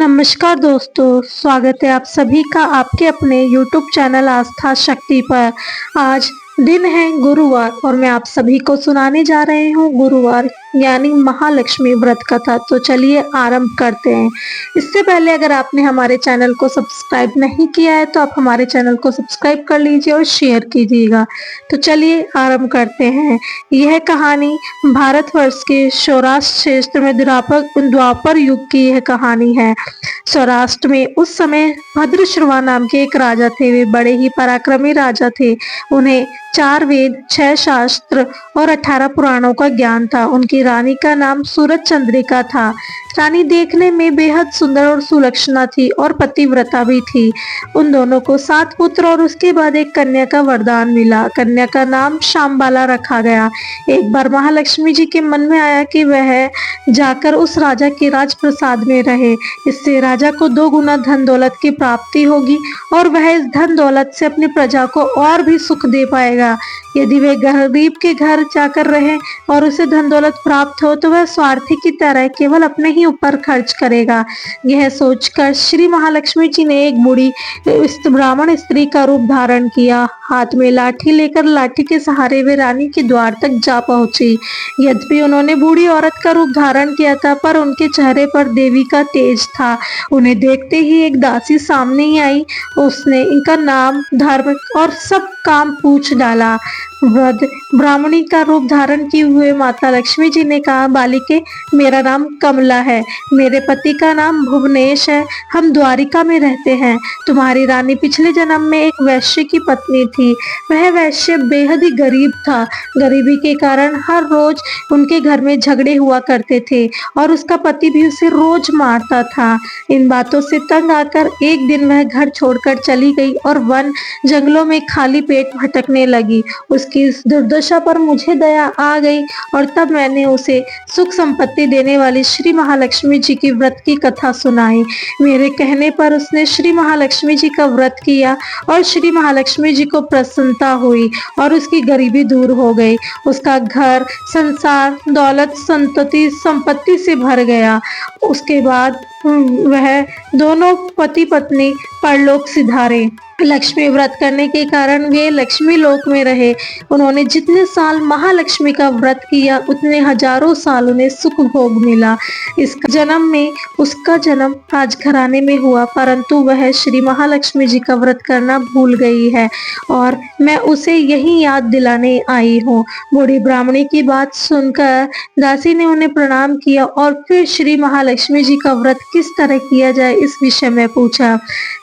नमस्कार दोस्तों, स्वागत है आप सभी का आपके अपने YouTube चैनल आस्था शक्ति पर। आज दिन है गुरुवार और मैं आप सभी को सुनाने जा रहे हूँ गुरुवार यानी महालक्ष्मी व्रत कथा। तो चलिए आरंभ करते हैं। इससे पहले अगर आपने हमारे चैनल को सब्सक्राइब नहीं किया है तो आप हमारे चैनल को सब्सक्राइब कर लीजिए और शेयर कीजिएगा। तो चलिए आरंभ करते हैं। यह कहानी भारतवर्ष के सौराष्ट्र क्षेत्र में द्वापर युग की यह कहानी है। सौराष्ट्र में उस समय भद्रश्रवा नाम के एक राजा थे। वे बड़े ही पराक्रमी राजा थे। उन्हें 4 वेद, 6 शास्त्र और 18 पुराणों का ज्ञान था। उनकी रानी का नाम सूरज चंद्रिका था। रानी देखने में बेहद सुंदर और सुलक्षणा थी और पतिव्रता भी थी। उन दोनों को 7 पुत्र और उसके बाद एक कन्या का वरदान मिला। कन्या का नाम शामबाला रखा गया। एक बार महालक्ष्मी जी के मन में आया कि वह जाकर उस राजा के राजप्रसाद में रहे। इससे राजा को 2 गुना धन दौलत की प्राप्ति होगी और वह इस धन दौलत से अपनी प्रजा को और भी सुख दे पाएगा। यदि वह गरीब के घर जाकर रहे और उसे धन दौलत प्राप्त हो तो वह स्वार्थी की तरह केवल अपने ही ऊपर खर्च करेगा। यह सोचकर श्री महालक्ष्मी जी ने एक बूढ़ी ब्राह्मण स्त्री का रूप धारण किया। हाथ में लाठी लेकर लाठी के सहारे वे रानी के द्वार तक जा पहुंची। यद्यपि उन्होंने बूढ़ी औरत का रूप धारण किया था पर उनके चेहरे पर देवी का तेज था। उन्हें देखते ही एक दासी सामने ही आई। उसने इनका नाम, धर्म और सब काम पूछ डाला। वृद्ध ब्राह्मणी का रूप धारण किए हुए माता लक्ष्मी जी ने कहा, बालिके, मेरा नाम कमला है। मेरे पति का नाम भुवनेश है। हम द्वारिका में रहते हैं। तुम्हारी रानी पिछले जन्म में एक वैश्य की पत्नी थी। वह वैश्य बेहद ही गरीब था। गरीबी के कारण हर रोज उनके घर में झगड़े हुआ करते थे और उसका पति भी उसे रोज मारता था। इन बातों से तंग आकर एक दिन वह घर छोड़कर चली गई और वन जंगलों में खाली पेट भटकने लगी। उसकी इस दुर्दशा पर मुझे दया आ गई और तब मैंने उसे सुख संपत्ति देने वाली श्री महालक्ष्मी जी की व्रत की कथा सुनाई। मेरे कहने पर उसने श्री महालक्ष्मी जी का व्रत किया और श्री महालक्ष्मी जी को प्रसन्नता हुई और उसकी गरीबी दूर हो गई। उसका घर संसार दौलत संपत्ति से भर गया। उसके बाद वह दोनों पति पत्नी परलोक सिधारे। लक्ष्मी व्रत करने के कारण वे लक्ष्मी लोक में रहे। उन्होंने जितने साल महालक्ष्मी का व्रत किया उतने हजारों साल उन्हें सुख भोग मिला। इस जन्म में उसका जन्म राजघराने में हुआ परंतु वह श्री महालक्ष्मी जी का व्रत करना भूल गई है और मैं उसे यही याद दिलाने आई हूँ। बूढ़ी ब्राह्मणी की बात सुनकर दासी ने उन्हें प्रणाम किया और फिर श्री महालक्ष्मी जी का व्रत किस तरह किया जाए इस विषय में पूछा।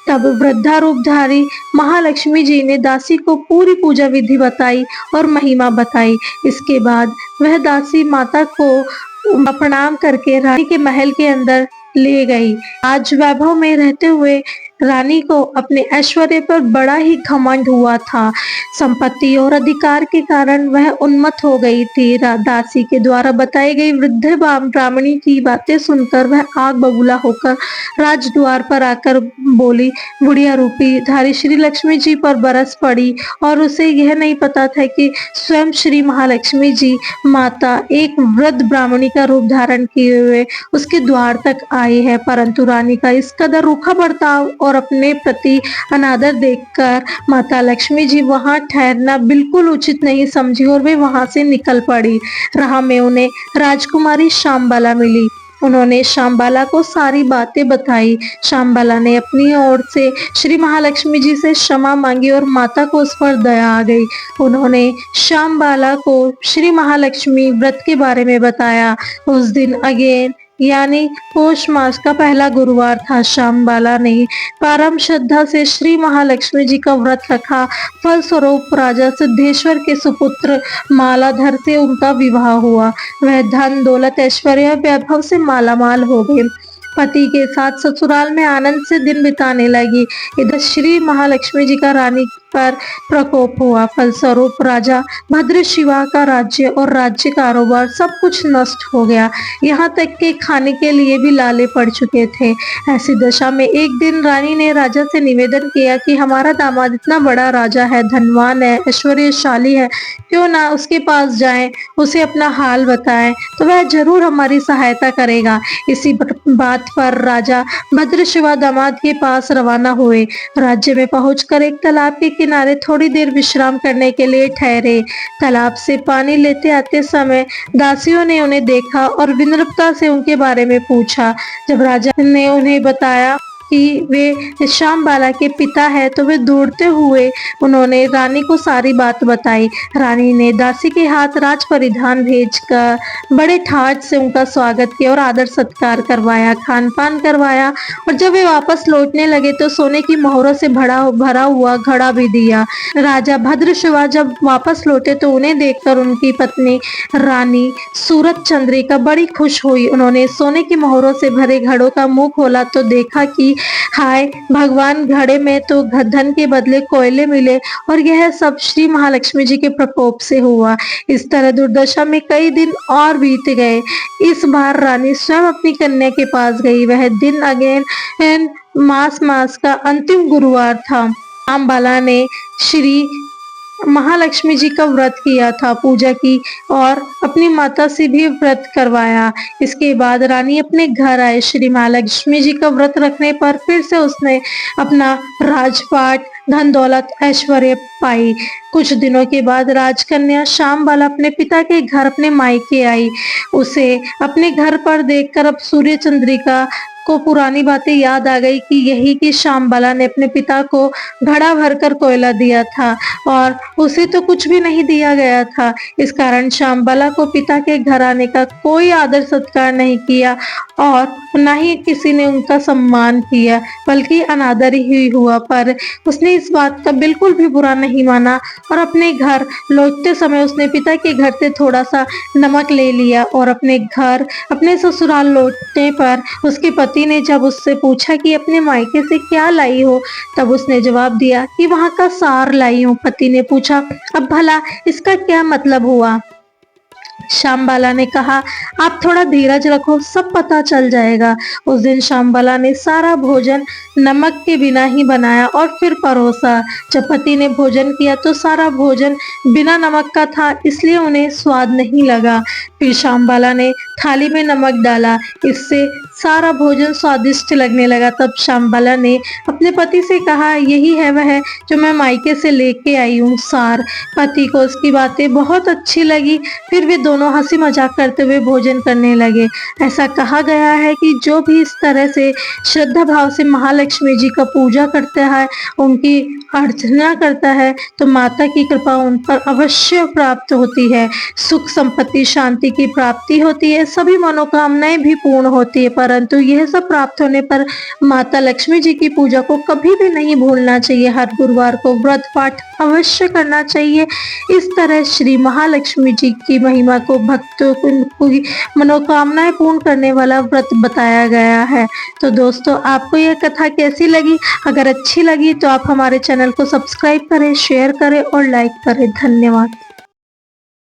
तब वृद्धा रूपधारी महालक्ष्मी जी ने दासी को पूरी पूजा विधि बताई और महिमा बताई। इसके बाद वह दासी माता को प्रणाम करके रानी के महल के अंदर ले गई। आज वैभव में रहते हुए रानी को अपने ऐश्वर्य पर बड़ा ही घमंड हुआ था। संपत्ति और अधिकार के कारण वह उन्मत्त हो गई थी। दासी के द्वारा बताई गई वृद्ध ब्राह्मणी की बातें सुनकर वह आग बबूला होकर राजद्वार पर आकर बोली, बुढ़िया रूपी धारी श्री लक्ष्मी जी पर बरस पड़ी और उसे यह नहीं पता था कि स्वयं श्री महालक्ष्मी जी माता एक वृद्ध ब्राह्मणी का रूप धारण किए हुए उसके द्वार तक आई है। परंतु रानी का इस कदर रूखा बर्ताव और अपने प्रति अनादर देखकर माता लक्ष्मी जी वहां ठहरना बिल्कुल उचित नहीं समझी और वे वहां से निकल पड़ी। राह में उन्हें राजकुमारी शामबाला मिली। उन्होंने शामबाला को सारी बातें बताई। शामबाला ने अपनी ओर से श्री महालक्ष्मी जी से क्षमा मांगी और माता को उस पर दया आ गई। उन्होंने शामबाला को श्री महालक्ष्मी व्रत के बारे में बताया। उस दिन अगेन यानी पौष मास का पहला गुरुवार था। शामबाला ने परम श्रद्धा से श्री महालक्ष्मी जी का व्रत रखा। फलस्वरूप राजा सिद्धेश्वर के सुपुत्र मालाधर से उनका विवाह हुआ। वह धन दौलत ऐश्वर्य वैभव से मालामाल हो गए। पति के साथ ससुराल में आनंद से दिन बिताने लगी। इधर श्री महालक्ष्मी जी का रानी पर प्रकोप हुआ। फलस्वरूप राजा भद्रशिवा का राज्य और राज्य कारोबार सब कुछ नष्ट हो गया। यहाँ तक कि खाने के लिए भी लाले पड़ चुके थे। ऐसी दशा में एक दिन रानी ने राजा से निवेदन किया कि हमारा दामाद इतना बड़ा राजा है, धनवान है, ऐश्वर्यशाली है, क्यों ना उसके पास जाएं, उसे अपना हाल बताएं तो वह जरूर हमारी सहायता करेगा। इसी बात पर राजा भद्रशिवा दामाद के पास रवाना हुए। राज्य में पहुंचकर एक तालाब के किनारे थोड़ी देर विश्राम करने के लिए ठहरे। तालाब से पानी लेते आते समय दासियों ने उन्हें देखा और विनम्रता से उनके बारे में पूछा। जब राजा ने उन्हें बताया कि वे श्यामबाला के पिता है तो वे दौड़ते हुए उन्होंने रानी को सारी बात बताई। रानी ने दासी के हाथ राज परिधान भेजकर बड़े ठाट से उनका स्वागत किया और आदर सत्कार करवाया, खान पान करवाया और जब वे वापस लौटने लगे तो सोने की मोहरों से भरा हुआ घड़ा भी दिया। राजा भद्रशिवा जब वापस लौटे तो उन्हें देखकर उनकी पत्नी रानी सूरत चंद्रिका बड़ी खुश हुई। उन्होंने सोने की मोहरों से भरे घड़ों का मुंह खोला तो देखा कि हाय भगवान, घड़े में तो धन के बदले कोयले मिले और यह सब श्री महालक्ष्मी जी के प्रकोप से हुआ। इस तरह दुर्दशा में कई दिन और बीत गए। इस बार रानी स्वयं अपनी कन्या के पास गई। वह दिन अगेन मास का अंतिम गुरुवार था। रामबाला ने श्री महालक्ष्मी जी का व्रत किया था, पूजा की और अपनी माता से भी व्रत करवाया। इसके बाद रानी अपने घर आए। श्री महालक्ष्मी जी का व्रत रखने पर फिर से उसने अपना राजपाट, धन दौलत, ऐश्वर्य पाई। कुछ दिनों के बाद राजकन्या श्यामबाला अपने पिता के घर अपने मायके आई। उसे अपने घर पर देखकर अब सूर्य चंद्रिका को पुरानी बातें याद आ गई कि यही कि श्यामबाला ने अपने पिता को घड़ा भरकर कोयला दिया था और उसे तो कुछ भी नहीं दिया गया था। इस कारण श्यामबाला को पिता के घर आने का कोई आदर सत्कार नहीं किया और न ही किसी ने उनका सम्मान किया, बल्कि अनादर ही हुआ। पर उसने इस बात का बिल्कुल भी बुरा नहीं माना और अपने घर लौटते समय उसने पिता के घर से थोड़ा सा नमक ले लिया और अपने ससुराल लौटने पर उसके पति ने जब उससे पूछा कि अपने मायके से क्या लाई हो, तब उसने जवाब दिया कि वहां का सार लाई हूँ। पति ने पूछा, अब भला इसका क्या मतलब हुआ? श्यामबाला ने कहा, आप थोड़ा धीरज रखो, सब पता चल जाएगा। उस दिन श्यामबाला ने सारा भोजन नमक के बिना ही बनाया और फिर परोसा। जब पति ने भोजन किया तो सारा भोजन बिना नमक का था, इसलिए उन्हें स्वाद नहीं लगा। फिर श्यामबाला ने थाली में नमक डाला, इससे सारा भोजन स्वादिष्ट लगने लगा। तब श्यामबाला ने अपने पति से कहा, यही है वह जो मैं मायके से लेके आई हूँ, सार। पति को उसकी बातें बहुत अच्छी लगी। फिर वे दोनों हंसी मजाक करते हुए भोजन करने लगे। ऐसा कहा गया है कि जो भी इस तरह से श्रद्धा भाव से महालक्ष्मी जी का पूजा करता है, उनकी अर्चना करता है, तो माता की कृपा उन पर अवश्य प्राप्त होती है। सुख, संपत्ति, शांति की प्राप्ति होती है, सभी मनोकामनाएं भी पूर्ण होती है। परंतु यह सब प्राप्त होने पर माता लक्ष्मी जी की पूजा को कभी भी नहीं भूलना चाहिए। हर गुरुवार को व्रत पाठ अवश्य करना चाहिए। इस तरह श्री महालक्ष्मी जी की महिमा को, भक्तों की मनोकामनाएं पूर्ण करने वाला व्रत बताया गया है। तो दोस्तों, आपको यह कथा कैसी लगी? अगर अच्छी लगी तो आप हमारे चैनल को सब्सक्राइब करें, शेयर करें और लाइक करें। धन्यवाद।